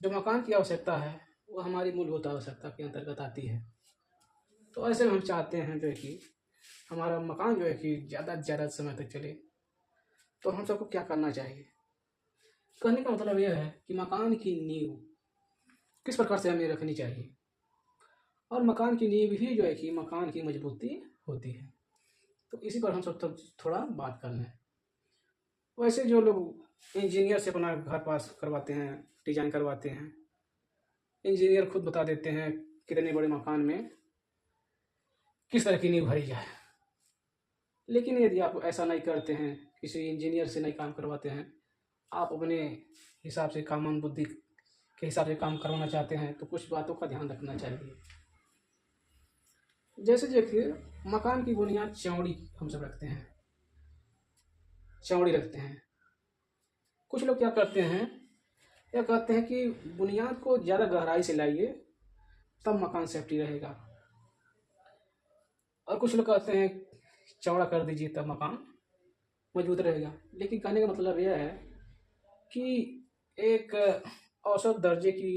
जो मकान की आवश्यकता है वो हमारी मूलभूत आवश्यकता के अंतर्गत आती है। तो ऐसे में हम चाहते हैं जो है कि हमारा मकान जो है कि ज़्यादा से ज़्यादा समय तक चले, तो हम सबको क्या करना चाहिए? कहने का मतलब यह है कि मकान की नींव किस प्रकार से हमें रखनी चाहिए, और मकान की नींव ही जो है कि मकान की मजबूती होती है। तो इसी पर हम सब थोड़ा बात कर लें। वैसे जो लोग इंजीनियर से अपना घर पास करवाते हैं, डिजाइन करवाते हैं, इंजीनियर खुद बता देते हैं कितने बड़े मकान में किस तरह की नींव भरी जाए। लेकिन यदि आप ऐसा नहीं करते हैं, किसी इंजीनियर से नहीं काम करवाते हैं, आप अपने हिसाब से कामन बुद्धि के हिसाब से काम करवाना चाहते हैं, तो कुछ बातों का ध्यान रखना चाहिए। जैसे देखिए, मकान की बुनियाद चौड़ी हम सब रखते हैं, चौड़ी रखते हैं। कुछ लोग क्या करते हैं, या कहते हैं कि बुनियाद को ज़्यादा गहराई से लाइए तब मकान सेफ्टी रहेगा, और कुछ लोग कहते हैं चौड़ा कर दीजिए तब मकान मजबूत रहेगा। लेकिन कहने का मतलब यह है कि एक औसत दर्जे की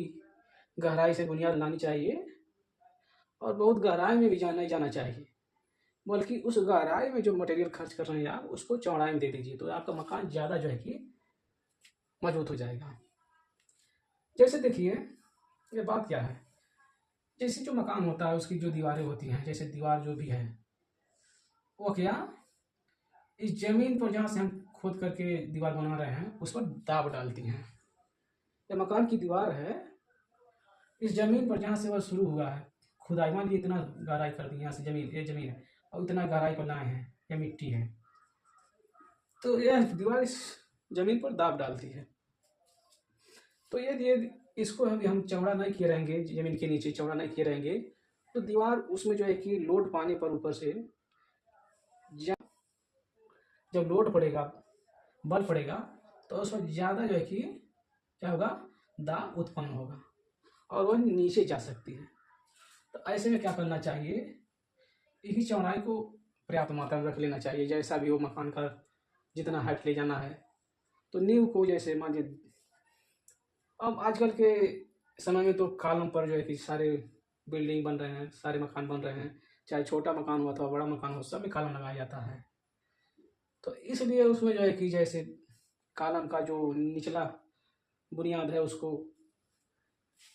गहराई से बुनियाद लानी चाहिए, और बहुत गहराई में भी नहीं जाना चाहिए, बल्कि उस गहराई में जो मटेरियल खर्च कर रहे हैं आप, उसको चौड़ाई में दे दीजिए, तो आपका मकान ज़्यादा जो है कि मजबूत हो जाएगा। जैसे देखिए, ये बात क्या है, जैसे जो मकान होता है उसकी जो दीवारें होती हैं, जैसे दीवार जो भी है वो क्या, इस जमीन पर जहाँ से हम खोद करके दीवार बना रहे हैं उस पर दाब डालती हैं। ये मकान की दीवार है, इस जमीन पर जहाँ से वह शुरू हुआ है खुदाई, मान लीजिए इतना गहराई कर दी, यहाँ से जमीन, ये जमीन है और इतना गहराई पर लाए हैं, यह मिट्टी है, तो यह दीवार इस जमीन पर दाब डालती है। तो यदि इसको हम चौड़ा नहीं किए रहेंगे, जमीन के नीचे चौड़ा नहीं किए रहेंगे, तो दीवार उसमें जो है कि लोड पाने पर ऊपर से जब लोड पड़ेगा, बल पड़ेगा, तो उसमें ज़्यादा जो है कि क्या होगा, दाब उत्पन्न होगा और वह नीचे जा सकती है। तो ऐसे में क्या करना चाहिए, यही चौड़ाई को पर्याप्त मात्रा में रख लेना चाहिए, जैसा भी हो मकान का जितना हाइट ले जाना है। तो नींव को जैसे मान लीजिए, अब आजकल के समय में तो कॉलम पर जो है कि सारे बिल्डिंग बन रहे हैं, सारे मकान बन रहे हैं, चाहे छोटा मकान हो अथवा बड़ा मकान हो, सब में कॉलम लगाया जाता है। तो इसलिए उसमें जो है कि जैसे कॉलम का जो निचला बुनियाद है उसको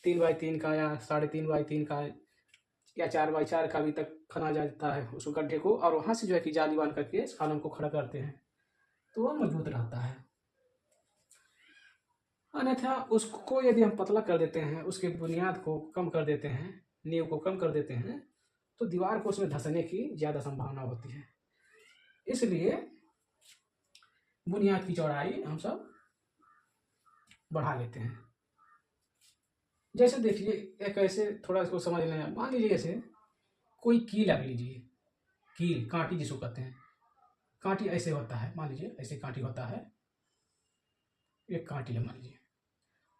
3x3 का या 3.5x3 का या 4x4 का भी तक खना जाता है उस गड्ढे को, और वहाँ से जो है कि जाली बांध करके इस कॉलम को खड़ा करते हैं, तो वह मजबूत रहता है। अन्यथा उसको यदि हम पतला कर देते हैं, उसके बुनियाद को कम कर देते हैं, नींव को कम कर देते हैं, तो दीवार को उसमें धंसने की ज़्यादा संभावना होती है। इसलिए बुनियाद की चौड़ाई हम सब बढ़ा लेते हैं। जैसे देखिए, एक ऐसे थोड़ा इसको समझ लें, मान लीजिए जैसे कोई कील आप लीजिए, कील कांटी जिसको कहते हैं, कांटी ऐसे होता है, मान लीजिए ऐसे कांटी होता है, एक कांटी है मान लीजिए,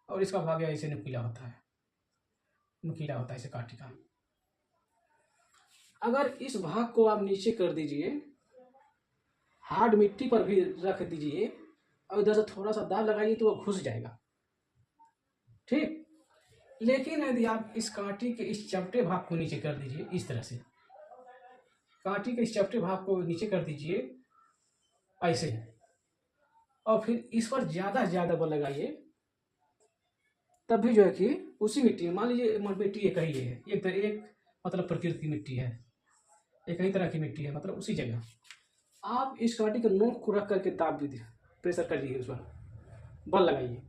और इसका भाग ऐसे नुकीला होता है, नुकीला होता है ऐसे कांटी का। अगर इस भाग को आप नीचे कर दीजिए, हार्ड मिट्टी पर भी रख दीजिए, और इधर से थोड़ा सा दाब लगाइए तो वो घुस जाएगा, ठीक। लेकिन यदि आप इस कांटी के इस चपटे भाग को नीचे कर दीजिए, इस तरह से कांटी के इस चपटे भाग को नीचे कर दीजिए ऐसे, और फिर इस पर ज़्यादा बल लगाइए, तब भी जो है कि उसी मिट्टी में, मान लीजिए मिट्टी एक ही है, एक मतलब प्रकृति की मिट्टी है, एक ही तरह की मिट्टी है, मतलब उसी जगह आप इस कांटी के नोक को रख करके दाब दीजिए, प्रेशर करिए, उस पर बल लगाइए,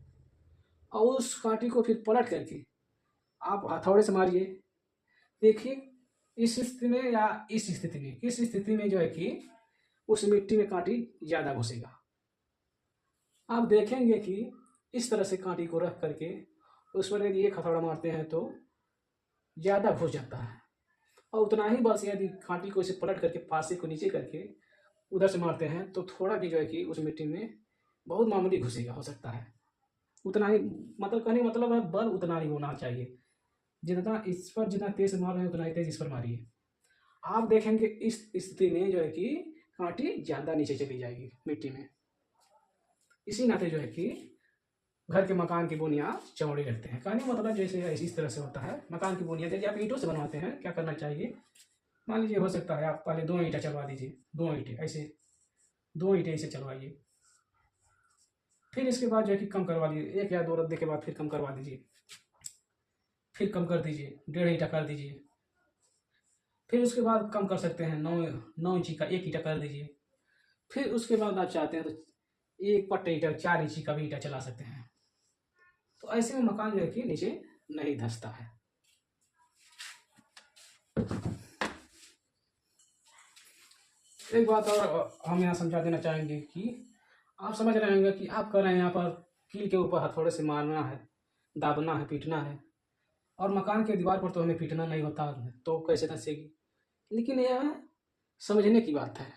और उस कांटी को फिर पलट करके आप हथौड़े से मारिए। देखिए इस स्थिति में या इस स्थिति में, किस स्थिति में जो है कि उस मिट्टी में कांटी ज़्यादा घुसेगा। आप देखेंगे कि इस तरह से कांटी को रख करके उस पर यदि एक हथौड़ा मारते हैं तो ज़्यादा घुस जाता है, और उतना ही बस यदि कांटी को इसे पलट करके पासे को नीचे करके उधर से मारते हैं तो थोड़ा भी जो है कि उस मिट्टी में बहुत मामूली घुसेगा, हो सकता है उतना ही, मतलब कहने का मतलब है बल उतना ही होना चाहिए, जितना इस पर जितना तेज से मार रहे हैं उतना ही तेज इस पर मारिए। आप देखेंगे इस स्थिति में जो है कि कांटी ज़्यादा नीचे चली जाएगी मिट्टी में। इसी नाते जो है कि घर के मकान की बुनियाद चौड़ी रखते हैं। कहने का मतलब जैसे ऐसी इस तरह से होता है, मकान की बुनियाद यदि आप ईंटों से बनवाते हैं, क्या करना चाहिए, मान लीजिए हो सकता है आप पहले 2 ईंटें चलवा दीजिए, 2 ईंटें ऐसे, 2 ईंटें ऐसे चलवाइए, फिर इसके बाद जो है कि कम करवा लीजिए, 1 या 2 रद्दे के बाद फिर कम करवा दीजिए, फिर कम कर दीजिए, 1.5 ईंटा कर दीजिए, फिर उसके बाद कम कर सकते हैं, 9 इंची का 1 ईंटा कर दीजिए, फिर उसके बाद आप चाहते हैं तो 1 पट्टे ईंटा 4 इंची का भी ईंटा चला सकते हैं। तो ऐसे में मकान जो है कि नीचे नहीं धंसता है। एक बात और हम यहाँ समझा देना चाहेंगे कि आप समझ रहे होंगे कि आप कर रहे हैं यहाँ पर कील के ऊपर हथौड़े से मारना है, दाबना है, पीटना है, और मकान के दीवार पर तो हमें पीटना नहीं होता, तो कैसे धंसेगी। लेकिन यह समझने की बात है,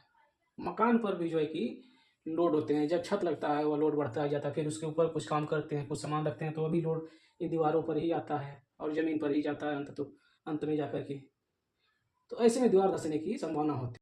मकान पर भी जो है कि लोड होते हैं, जब छत लगता है वह लोड बढ़ता ही जाता है, फिर उसके ऊपर कुछ काम करते हैं, कुछ सामान रखते हैं, तो अभी लोड इन दीवारों पर ही आता है और ज़मीन पर ही जाता है अंत में जा कर के। तो ऐसे में दीवार धंसने की संभावना होती है।